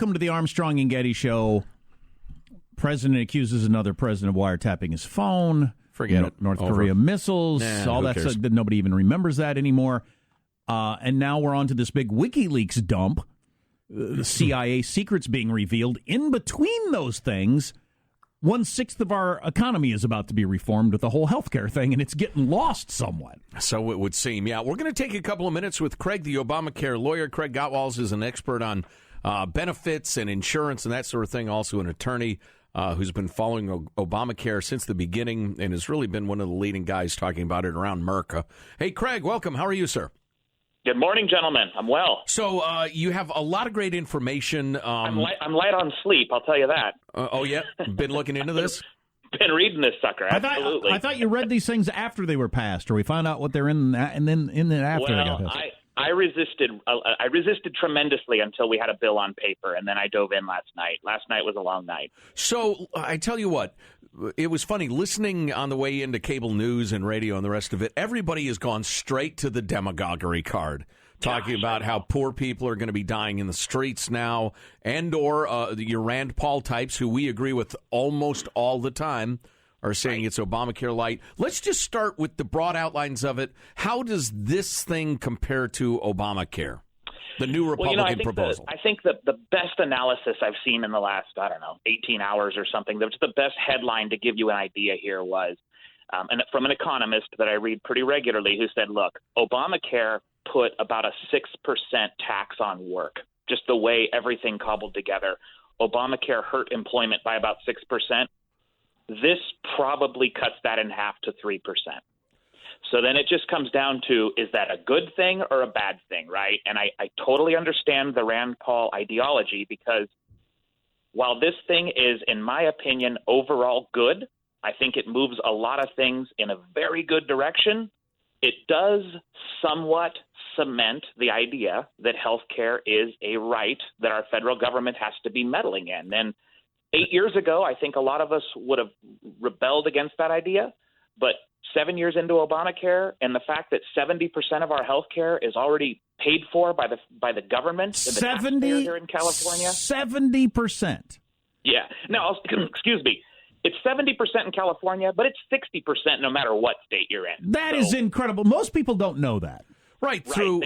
Welcome to the Armstrong and Getty Show. President accuses another president of wiretapping his phone. Forget it. North Korea missiles, all that stuff. Nobody even remembers that anymore. And now we're on to this big WikiLeaks dump. The CIA secrets being revealed. In between those things, 1/6 of our economy is about to be reformed with the whole healthcare thing, and it's getting lost somewhat. So it would seem. Yeah, we're going to take a couple of minutes with Craig, the Obamacare lawyer. Craig Gottwals is an expert on benefits and insurance and that sort of thing, also an attorney who's been following Obamacare since the beginning and has really been one of the leading guys talking about it around America. Hey, Craig, welcome. How are you, sir? Good morning, gentlemen. I'm well. So you have a lot of great information. I'm light on sleep, I'll tell you that. Oh, yeah? Been looking into this? Been reading this sucker, absolutely. I thought you read these things after they were passed, or we found out what they're in, and then after they got passed. I resisted tremendously until we had a bill on paper, and then I dove in last night. Last night was a long night. So I tell you what, it was funny listening on the way into cable news and radio and the rest of it. Everybody has gone straight to the demagoguery card, talking about how poor people are going to be dying in the streets now, and or your Rand Paul types, who we agree with almost all the time, are saying it's Obamacare light. Let's just start with the broad outlines of it. How does this thing compare to Obamacare, the new Republican proposal? I think the best analysis I've seen in the last, 18 hours or something, the best headline to give you an idea here was, and from an economist that I read pretty regularly, who said, look, Obamacare put about a 6% tax on work, just the way everything cobbled together. Obamacare hurt employment by about 6%. This probably cuts that in half to 3%. So then it just comes down to, is that a good thing or a bad thing, right? And I totally understand the Rand Paul ideology, because while this thing is, in my opinion, overall good, I think it moves a lot of things in a very good direction. It does somewhat cement the idea that health care is a right that our federal government has to be meddling in. And 8 years ago, I think a lot of us would have rebelled against that idea. But 7 years into Obamacare, and the fact that 70% of our health care is already paid for by the government, 70 here in California, 70%. Yeah. No, excuse me. It's 70% in California, but it's 60% no matter what state you're in. That is incredible. Most people don't know that. Right, through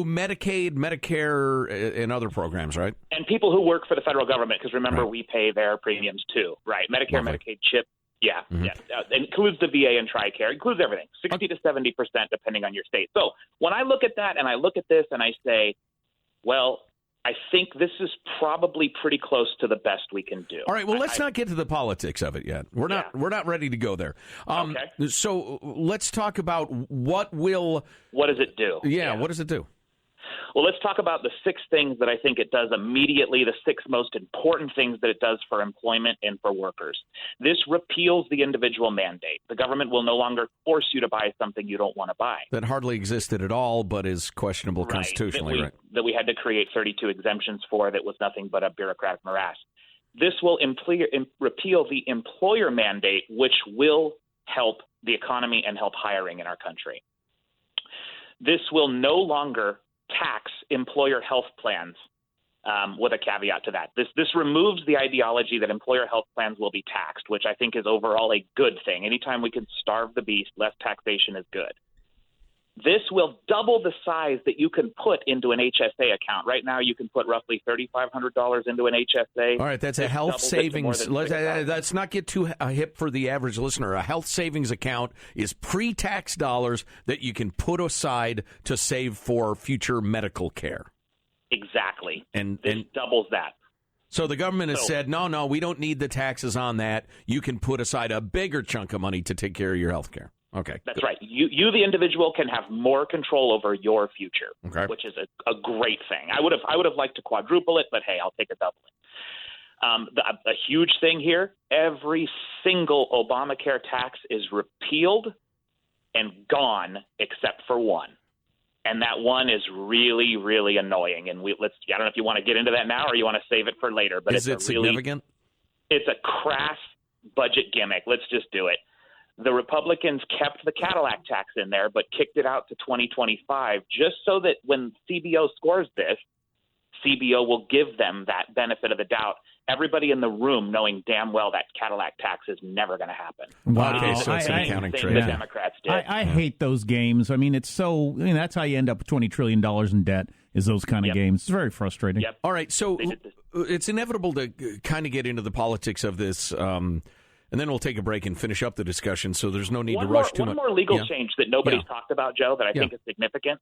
Medicaid, Medicare, and other programs, right? And people who work for the federal government, because remember, we pay their premiums too, right? Medicare, Medicaid, CHIP, it includes the VA and TRICARE, includes everything, 60 to 70%, depending on your state. So when I look at that and I look at this and I say, well, I think this is probably pretty close to the best we can do. All right. Well, let's not get to the politics of it yet. We're not ready to go there. Okay. So let's talk about what does it do? Yeah. What does it do? Well, let's talk about the 6 things that I think it does immediately, the 6 most important things that it does for employment and for workers. This repeals the individual mandate. The government will no longer force you to buy something you don't want to buy. That hardly existed at all, but is questionable constitutionally. That we had to create 32 exemptions for, that was nothing but a bureaucratic morass. This will repeal the employer mandate, which will help the economy and help hiring in our country. This will no longer tax employer health plans, with a caveat to that. This removes the ideology that employer health plans will be taxed, which I think is overall a good thing. Anytime we can starve the beast, less taxation is good. This will double the size that you can put into an HSA account. Right now, you can put roughly $3,500 into an HSA. All right, that's a health savings. Let's not get too hip for the average listener. A health savings account is pre-tax dollars that you can put aside to save for future medical care. Exactly. And this doubles that. So the government has said, no, we don't need the taxes on that. You can put aside a bigger chunk of money to take care of your health care. Okay. That's right. You, the individual, can have more control over your future, which is a great thing. I would have liked to quadruple it, but hey, I'll take a double it. A huge thing here, every single Obamacare tax is repealed and gone except for one. And that one is really, really annoying. And I don't know if you want to get into that now or you want to save it for later. But is it significant? It's a crass budget gimmick. Let's just do it. The Republicans kept the Cadillac tax in there, but kicked it out to 2025 just so that when CBO scores this, CBO will give them that benefit of the doubt. Everybody in the room knowing damn well that Cadillac tax is never going to happen. Wow. Okay, so it's an accounting trick. The Democrats did. I hate those games. I mean, that's how you end up with $20 trillion in debt, is those kind of games. It's very frustrating. Yep. All right, so it's inevitable to kind of get into the politics of this, and then we'll take a break and finish up the discussion, so there's no need to rush too much. One more legal change that nobody's talked about, Joe, that I think is significant.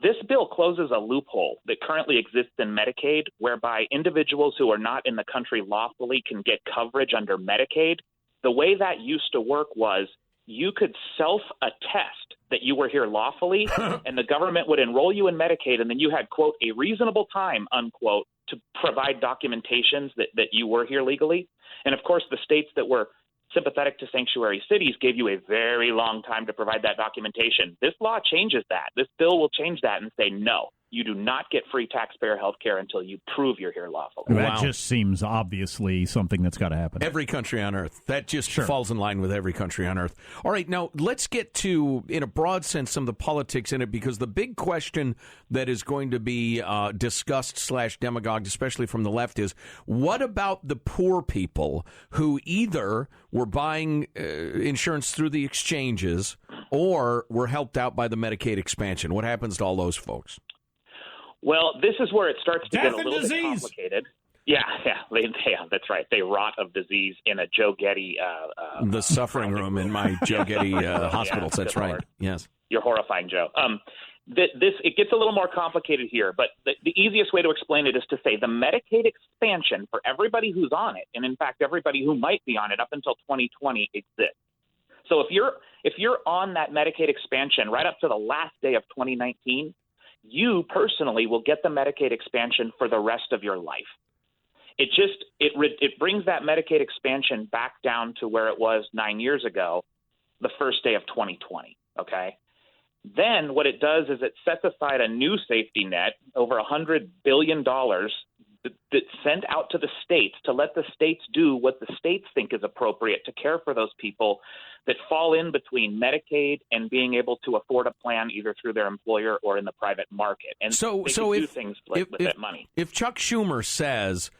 This bill closes a loophole that currently exists in Medicaid, whereby individuals who are not in the country lawfully can get coverage under Medicaid. The way that used to work was you could self-attest that you were here lawfully, and the government would enroll you in Medicaid, and then you had, quote, a reasonable time, unquote, to provide documentations that you were here legally. And, of course, the states that were sympathetic to sanctuary cities gave you a very long time to provide that documentation. This law changes that. This bill will change that and say, no, you do not get free taxpayer health care until you prove you're here lawfully. That just seems obviously something that's got to happen. Every country on earth. That just falls in line with every country on earth. All right, now let's get to, in a broad sense, some of the politics in it, because the big question that is going to be discussed / demagogued, especially from the left, is what about the poor people who either were buying insurance through the exchanges or were helped out by the Medicaid expansion? What happens to all those folks? Well, this is where it starts to get a little bit complicated. Yeah, that's right. They rot of disease in a Joe Getty. The suffering room in my Joe Getty hospitals. That's right. Lord. Yes. You're horrifying, Joe. It gets a little more complicated here, but the easiest way to explain it is to say the Medicaid expansion for everybody who's on it, and in fact everybody who might be on it up until 2020 exists. So if you're on that Medicaid expansion right up to the last day of 2019. You personally will get the Medicaid expansion for the rest of your life. It brings that Medicaid expansion back down to where it was 9 years ago, the first day of 2020, okay? Then what it does is it sets aside a new safety net, over $100 billion, that's sent out to the states to let the states do what the states think is appropriate to care for those people that fall in between Medicaid and being able to afford a plan either through their employer or in the private market. And they can do things with that money. If Chuck Schumer says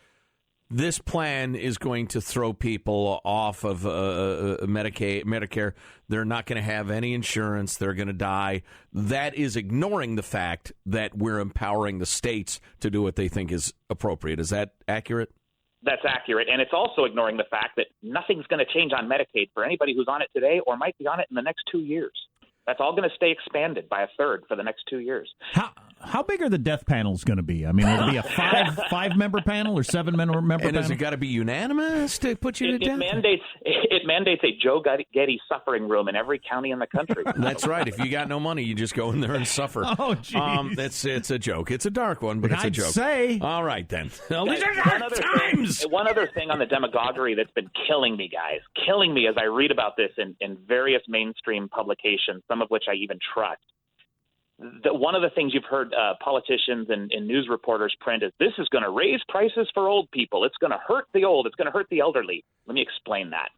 this plan is going to throw people off of Medicare, they're not going to have any insurance, they're going to die, that is ignoring the fact that we're empowering the states to do what they think is appropriate. Is that accurate? That's accurate. And it's also ignoring the fact that nothing's going to change on Medicaid for anybody who's on it today or might be on it in the next 2 years. That's all going to stay expanded by a third for the next 2 years. How big are the death panels going to be? I mean, will it be a five-member panel or seven-member panel? And has it got to be unanimous to put you to death? It mandates a Joe Getty suffering room in every county in the country. That's right. If you got no money, you just go in there and suffer. Oh, jeez. It's a joke. It's a dark one, but it's a joke. I'd say. All right, then. One other thing on the demagoguery that's been killing me, guys, killing me as I read about this in various mainstream publications, some of which I even trust. One of the things you've heard politicians and news reporters print is this is going to raise prices for old people. It's going to hurt the old. It's going to hurt the elderly. Let me explain that.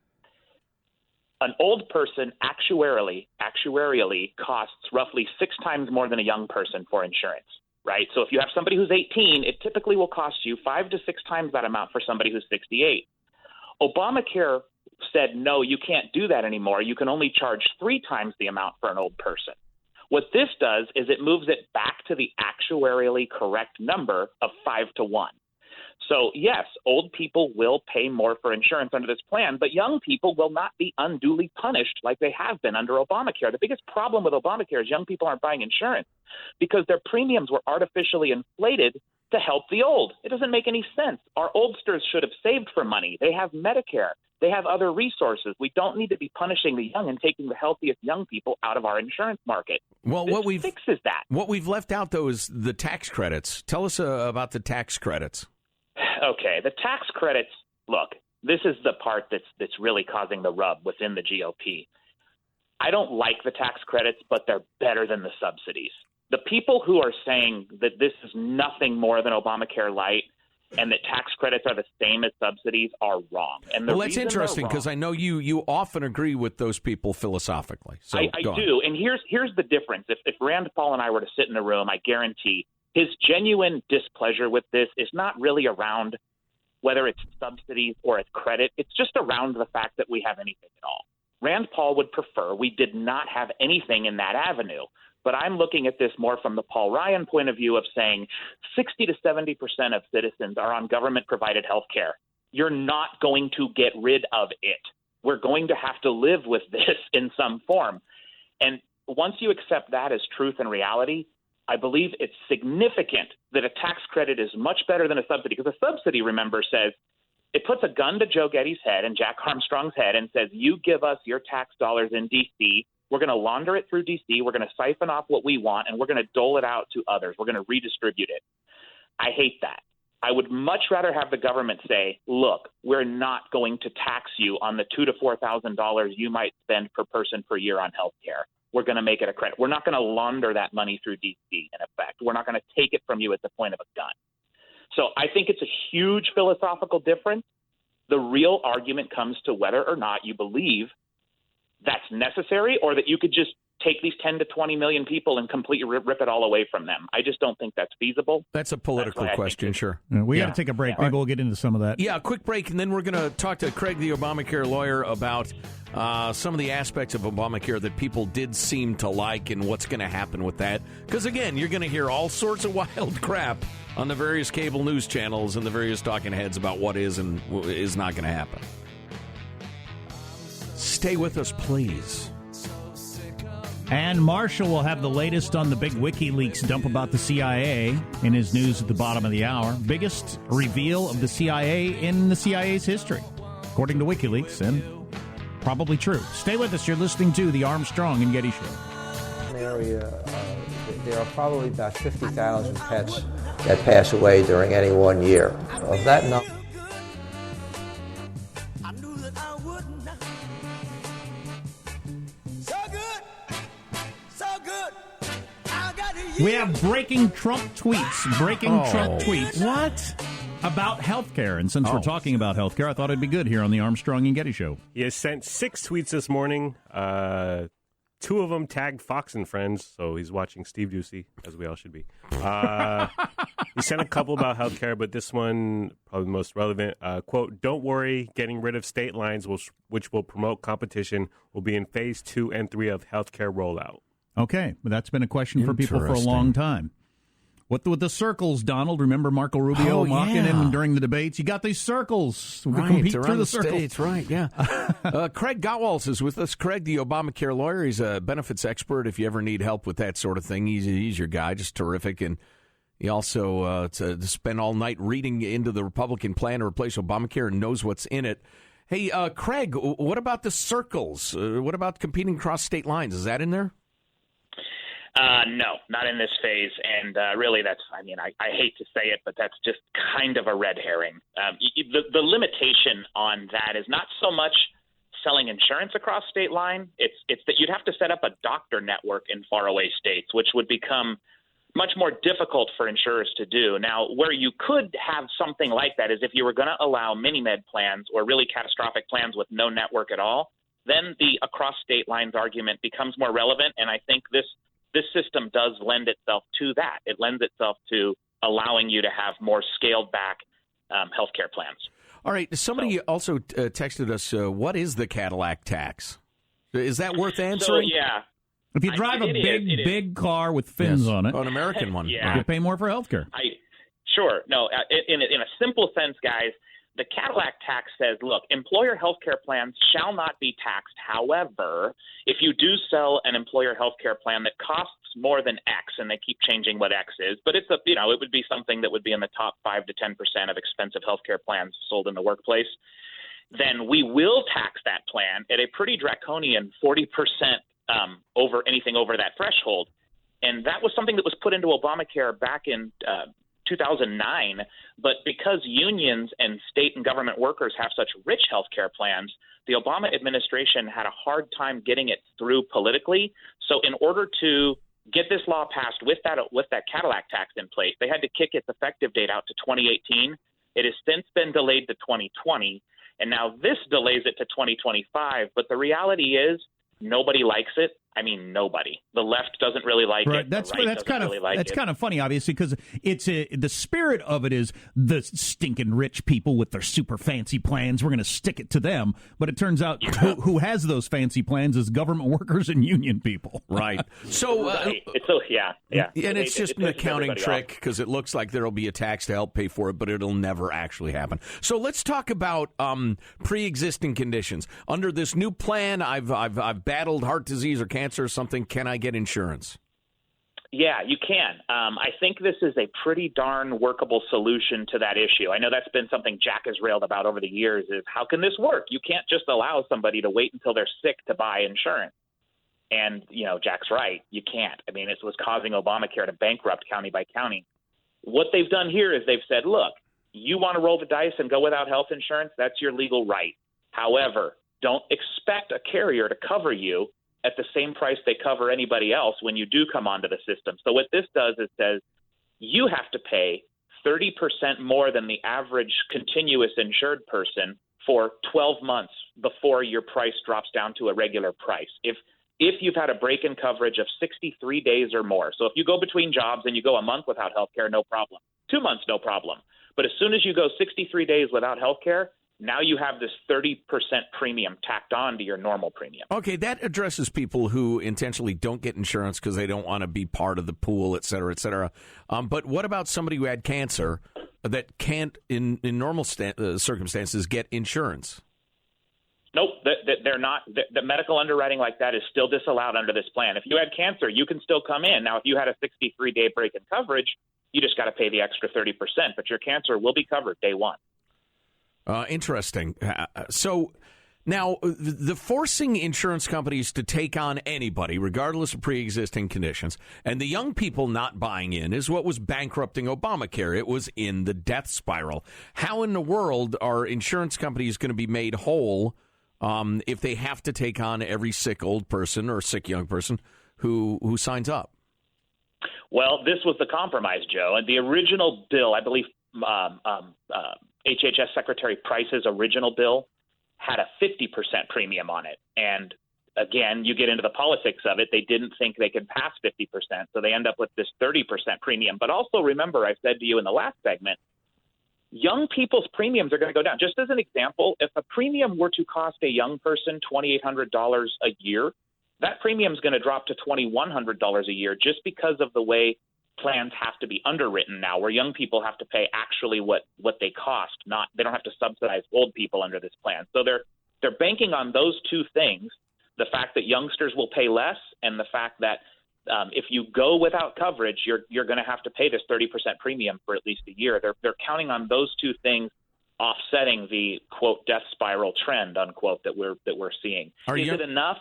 An old person actuarially costs roughly 6 times more than a young person for insurance, right? So if you have somebody who's 18, it typically will cost you 5 to 6 times that amount for somebody who's 68. Obamacare said, no, you can't do that anymore. You can only charge 3 times the amount for an old person. What this does is it moves it back to the actuarially correct number of 5 to 1. So, yes, old people will pay more for insurance under this plan, but young people will not be unduly punished like they have been under Obamacare. The biggest problem with Obamacare is young people aren't buying insurance because their premiums were artificially inflated to help the old. It doesn't make any sense. Our oldsters should have saved for money. They have Medicare. They have other resources. We don't need to be punishing the young and taking the healthiest young people out of our insurance market. Well, this fixes that. What we've left out, though, is the tax credits. Tell us about the tax credits. Okay, the tax credits, look, this is the part that's really causing the rub within the GOP. I don't like the tax credits, but they're better than the subsidies. The people who are saying that this is nothing more than Obamacare light and that tax credits are the same as subsidies are wrong. And that's interesting because I know you often agree with those people philosophically. So I do, and here's the difference. If Rand Paul and I were to sit in a room, I guarantee His genuine displeasure with this is not really around whether it's subsidies or it's credit. It's just around the fact that we have anything at all. Rand Paul would prefer we did not have anything in that avenue. But I'm looking at this more from the Paul Ryan point of view of saying 60 to 70% of citizens are on government-provided health care. You're not going to get rid of it. We're going to have to live with this in some form. And once you accept that as truth and reality, I believe it's significant that a tax credit is much better than a subsidy, because a subsidy, remember, says it puts a gun to Joe Getty's head and Jack Armstrong's head and says, you give us your tax dollars in D.C., we're going to launder it through D.C., we're going to siphon off what we want, and we're going to dole it out to others. We're going to redistribute it. I hate that. I would much rather have the government say, look, we're not going to tax you on the $2,000 to $4,000 you might spend per person per year on health care. We're going to make it a credit. We're not going to launder that money through D.C., in effect. We're not going to take it from you at the point of a gun. So I think it's a huge philosophical difference. The real argument comes to whether or not you believe that's necessary, or that you could just take these 10 to 20 million people and completely rip it all away from them. I just don't think that's feasible. That's a political question, sure. We got to take a break. Maybe we'll get into some of that. Yeah, a quick break, and then we're going to talk to Craig, the Obamacare lawyer, about some of the aspects of Obamacare that people did seem to like and what's going to happen with that. Because, again, you're going to hear all sorts of wild crap on the various cable news channels and the various talking heads about what is and is not going to happen. Stay with us, please. And Marshall will have the latest on the big WikiLeaks dump about the CIA in his news at the bottom of the hour. Biggest reveal of the CIA in the CIA's history, according to WikiLeaks, and probably true. Stay with us. You're listening to the Armstrong and Getty Show. Area, there are probably about 50,000 pets that pass away during any 1 year. Of that number, we have breaking Trump tweets. Trump tweets. What? About healthcare. And since we're talking about healthcare, I thought it'd be good here on the Armstrong and Getty Show. He has sent 6 tweets this morning. 2 of them tagged Fox and Friends, so he's watching Steve Ducey, as we all should be. He sent a couple about healthcare, but this one, probably the most relevant. Quote, don't worry, getting rid of state lines, which will promote competition, will be in phase 2 and 3 of healthcare rollout. Okay, but that's been a question for people for a long time. What with the circles, Donald? Remember Marco Rubio mocking him during the debates? You got these circles. We compete through the circles. States, right, yeah. Craig Gottwals is with us. Craig, the Obamacare lawyer. He's a benefits expert. If you ever need help with that sort of thing, he's your guy. Just terrific. And he also to spend all night reading into the Republican plan to replace Obamacare and knows what's in it. Hey, Craig, what about the circles? What about competing across state lines? Is that in there? No, not in this phase. And really, that's, I hate to say it, but that's just kind of a red herring. The limitation on that is not so much selling insurance across state line. It's that you'd have to set up a doctor network in faraway states, which would become much more difficult for insurers to do. Now, where you could have something like that is if you were going to allow mini-med plans or really catastrophic plans with no network at all, then the across state lines argument becomes more relevant. And I think this system does lend itself to that. It lends itself to allowing you to have more scaled back healthcare plans. All right. Somebody also texted us, what is the Cadillac tax? Is that worth answering? So, yeah. If you drive a big car with fins on it, an American one, you pay more for healthcare. Sure. No, in a simple sense, guys, the Cadillac tax says, look, employer health care plans shall not be taxed. However, if you do sell an employer health care plan that costs more than X, and they keep changing what X is, but it would be something that would be in the top 5 to 10% of expensive health care plans sold in the workplace, then we will tax that plan at a pretty draconian 40% over anything over that threshold. And that was something that was put into Obamacare back in 2009, but because unions and state and government workers have such rich health care plans, the Obama administration had a hard time getting it through politically. So in order to get this law passed with that Cadillac tax in place, they had to kick its effective date out to 2018. It has since been delayed to 2020, and now this delays it to 2025. But the reality is nobody likes it. I mean, nobody. The left doesn't really like it. That's kind of really like kind of funny, obviously, because the spirit of it is the stinking rich people with their super fancy plans. We're going to stick it to them, but it turns out who has those fancy plans is government workers and union people. Right. So, yeah. And it's just an accounting trick because it looks like there will be a tax to help pay for it, but it'll never actually happen. So let's talk about pre-existing conditions. Under this new plan, I've battled heart disease or cancer or something. Can I get insurance? Yeah, you can. I think this is a pretty darn workable solution to that issue. I know that's been something Jack has railed about over the years is how can this work? You can't just allow somebody to wait until they're sick to buy insurance. And, Jack's right. You can't. I mean, it was causing Obamacare to bankrupt county by county. What they've done here is they've said, look, you want to roll the dice and go without health insurance? That's your legal right. However, don't expect a carrier to cover you at the same price they cover anybody else when you do come onto the system. So what this does is says you have to pay 30% more than the average continuous insured person for 12 months before your price drops down to a regular price. If you've had a break-in coverage of 63 days or more, so if you go between jobs and you go a month without health care, no problem. 2 months, no problem. But as soon as you go 63 days without health care, now you have this 30% premium tacked on to your normal premium. Okay, that addresses people who intentionally don't get insurance because they don't want to be part of the pool, et cetera, et cetera. But what about somebody who had cancer that can't, in normal circumstances, get insurance? Nope, they're not. The medical underwriting like that is still disallowed under this plan. If you had cancer, you can still come in. Now, if you had a 63-day break in coverage, you just got to pay the extra 30%, but your cancer will be covered day one. Interesting. So now the forcing insurance companies to take on anybody, regardless of pre-existing conditions, and the young people not buying in is what was bankrupting Obamacare. It was in the death spiral. How in the world are insurance companies going to be made whole if they have to take on every sick old person or sick young person who signs up? Well, this was the compromise, Joe. And the original bill, I believe HHS Secretary Price's original bill had a 50% premium on it. And again, you get into the politics of it. They didn't think they could pass 50%, so they end up with this 30% premium. But also remember, I said to you in the last segment, young people's premiums are going to go down. Just as an example, if a premium were to cost a young person $2,800 a year, that premium is going to drop to $2,100 a year just because of the way plans have to be underwritten now, where young people have to pay actually what they cost. They don't have to subsidize old people under this plan. So they're banking on those two things: the fact that youngsters will pay less, and the fact that if you go without coverage, you're going to have to pay this 30% premium for at least a year. They're counting on those two things offsetting the quote death spiral trend unquote that we're seeing. Is it enough?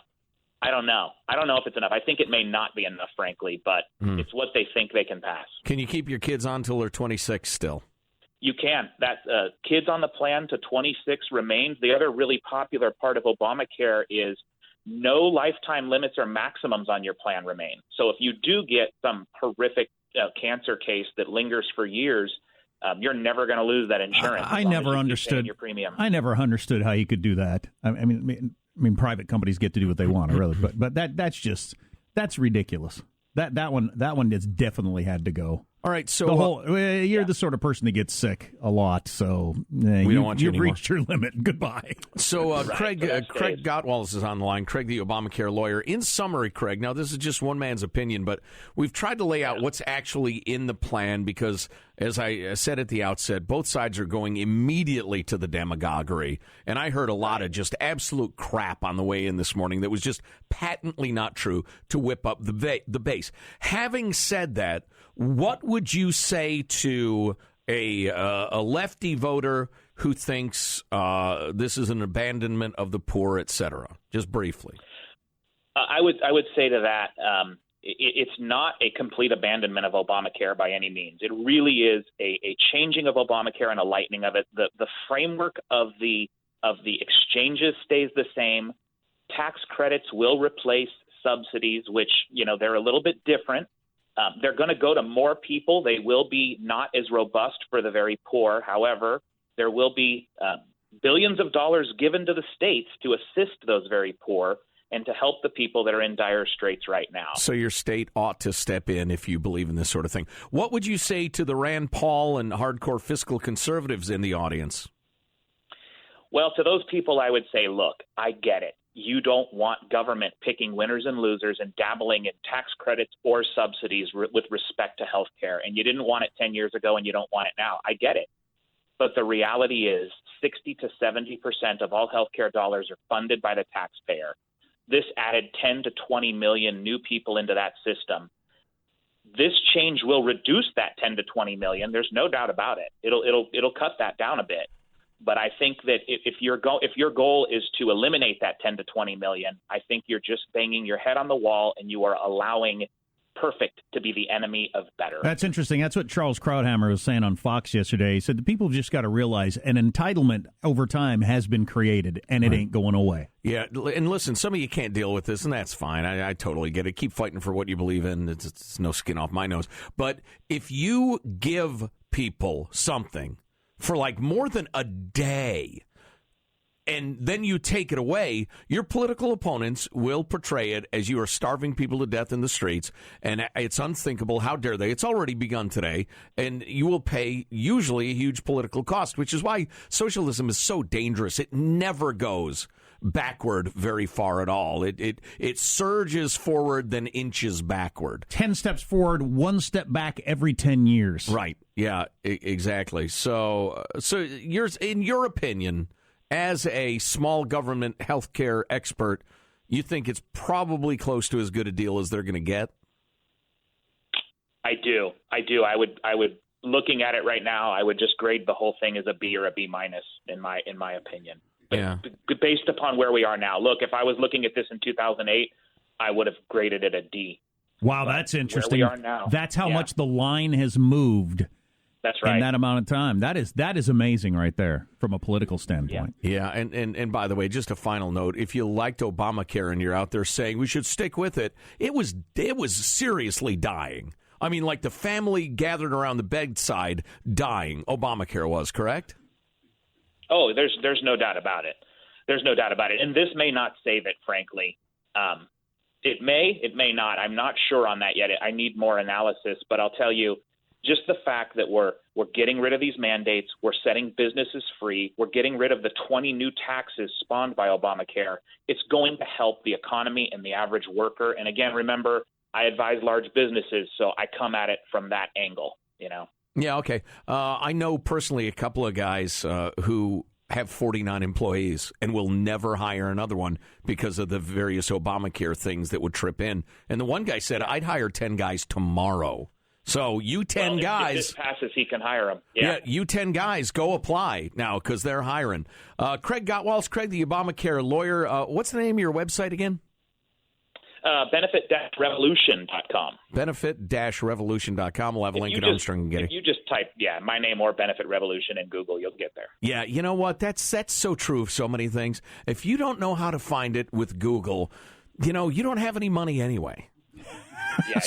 I don't know. I don't know if it's enough. I think it may not be enough, frankly, but it's what they think they can pass. Can you keep your kids on till they're 26 still? You can. That kids on the plan to 26 remains. The other really popular part of Obamacare is no lifetime limits or maximums on your plan remain. So if you do get some horrific cancer case that lingers for years, you're never going to lose that insurance. I never understood your premium. I never understood how you could do that. I mean, private companies get to do what they want, really, but that's ridiculous. That one has definitely had to go. All right, so you're the sort of person that gets sick a lot, so we don't want you you've reached your limit. Goodbye. So Craig Gottwals is on the line. Craig, the Obamacare lawyer. In summary, Craig, now this is just one man's opinion, but we've tried to lay out what's actually in the plan because, as I said at the outset, both sides are going immediately to the demagoguery, and I heard a lot of just absolute crap on the way in this morning that was just patently not true to whip up the base. Having said that, what would you say to a lefty voter who thinks this is an abandonment of the poor, et cetera? Just briefly. I would say to that, it's not a complete abandonment of Obamacare by any means. It really is a changing of Obamacare and a lightening of it. The framework of the exchanges stays the same. Tax credits will replace subsidies, which they're a little bit different. They're going to go to more people. They will be not as robust for the very poor. However, there will be billions of dollars given to the states to assist those very poor. and to help the people that are in dire straits right now. So your state ought to step in if you believe in this sort of thing. What would you say to the Rand Paul and hardcore fiscal conservatives in the audience? Well, to those people, I would say, look, I get it. You don't want government picking winners and losers and dabbling in tax credits or subsidies with respect to health care. And you didn't want it 10 years ago and you don't want it now. I get it. But the reality is 60 to 70% of all health care dollars are funded by the taxpayer. This added 10 to 20 million new people into that system. This change will reduce that 10 to 20 million. There's no doubt about it. It'll cut that down a bit. But I think that if your goal is to eliminate that 10 to 20 million, I think you're just banging your head on the wall and you are allowing perfect to be the enemy of better. That's interesting. That's what Charles Krauthammer was saying on Fox yesterday. He said the people just got to realize an entitlement over time has been created, and it ain't going away. Yeah, and listen, some of you can't deal with this, and that's fine. I totally get it. Keep fighting for what you believe in. It's no skin off my nose. But if you give people something for like more than a day, and then you take it away, your political opponents will portray it as you are starving people to death in the streets, and it's unthinkable. How dare they? It's already begun today, and you will pay usually a huge political cost, which is why socialism is so dangerous. It never goes backward very far at all. It surges forward, then inches backward. 10 steps forward, 1 step back every 10 years. Right. Yeah, exactly. So in your opinion, as a small government healthcare expert, you think it's probably close to as good a deal as they're going to get? I do. I would looking at it right now, I would just grade the whole thing as a B or a B minus in my opinion. Yeah. Based upon where we are now. Look, if I was looking at this in 2008, I would have graded it a D. Wow, that's interesting. Where we are now. That's how much the line has moved. That's right. In that amount of time. That is amazing right there from a political standpoint. Yeah, and by the way, just a final note, if you liked Obamacare and you're out there saying we should stick with it, it was seriously dying. I mean, like the family gathered around the bedside dying. Obamacare was, correct? Oh, there's no doubt about it. There's no doubt about it. And this may not save it, frankly. It may not. I'm not sure on that yet. I need more analysis, but I'll tell you, just the fact that we're getting rid of these mandates, we're setting businesses free, we're getting rid of the 20 new taxes spawned by Obamacare, it's going to help the economy and the average worker. And again, remember, I advise large businesses, so I come at it from that angle, you know. Yeah, okay. I know personally a couple of guys who have 49 employees and will never hire another one because of the various Obamacare things that would trip in. And the one guy said, I'd hire 10 guys tomorrow. So you 10 guys. If this passes, he can hire them. Yeah, you 10 guys, go apply now because they're hiring. Craig Gottwals, Craig, the Obamacare lawyer. What's the name of your website again? Benefit-revolution.com. Benefit-revolution.com. We'll have a link at Armstrong and Getty. If you just type, my name or Benefit Revolution in Google, you'll get there. Yeah, you know what? That's so true of so many things. If you don't know how to find it with Google, you don't have any money anyway. Yeah,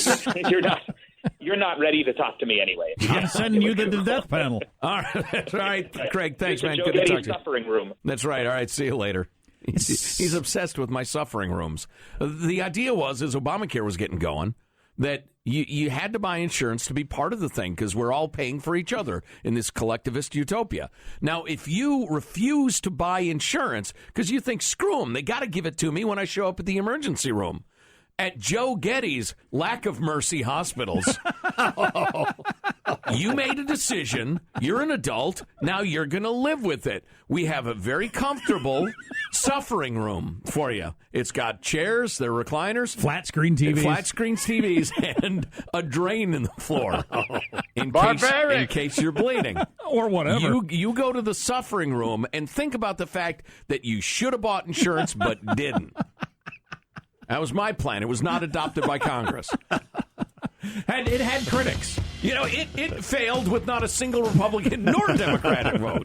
you're not ready to talk to me anyway. I'm sending you the death panel. All right, that's right. Craig, thanks, man. Joe Good to talk Getty's to you. Suffering room. That's right. All right, see you later. He's obsessed with my suffering rooms. The idea was, as Obamacare was getting going, that you had to buy insurance to be part of the thing because we're all paying for each other in this collectivist utopia. Now, if you refuse to buy insurance because you think, screw them, they got to give it to me when I show up at the emergency room. At Joe Getty's lack of mercy hospitals, you made a decision. You're an adult. Now you're going to live with it. We have a very comfortable suffering room for you. It's got chairs, they're recliners, flat screen TVs, and a drain in the floor in case you're bleeding or whatever. You go to the suffering room and think about the fact that you should have bought insurance but didn't. That was my plan. It was not adopted by Congress. And it had critics. It failed with not a single Republican nor Democratic vote.